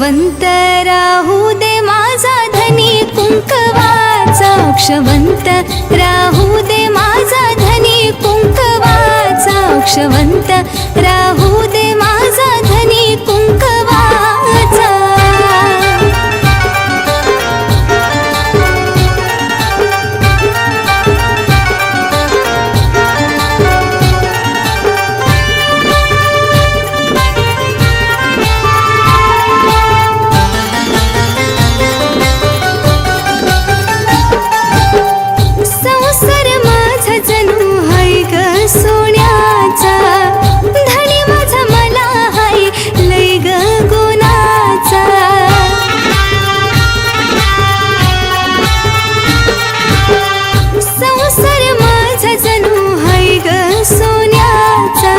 अक्षवंत राहू दे माझा धनी कुंकवाचा, अक्षवंत राहू दे माझा धनी कुंकवाचा, अक्षवंत राहू दे माझा धनी कुंकवाचा। संसार माझा जणू हाय ग सोन्याचा, धनी माझा मला हाय लय ग गुणाचा। संसार माझा जणू हाय ग सोन्याचा,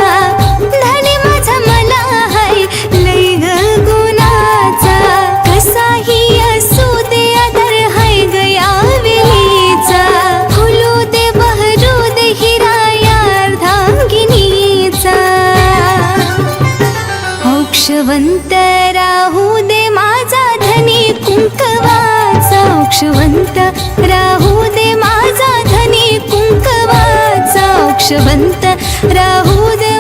धनी माझा मला हाय लय ग गुणाचा। कसाही असू दे आदर हाय ग या वेळीचा, फुलू दे बहरू दे हिरा या अर्धांगिनीचा। अक्षवंत राहू दे माझा धनी कुंकवाचा, अक्षवंत राहू दे माझा धनी कुंकवाचा, अक्षवंत राहू दे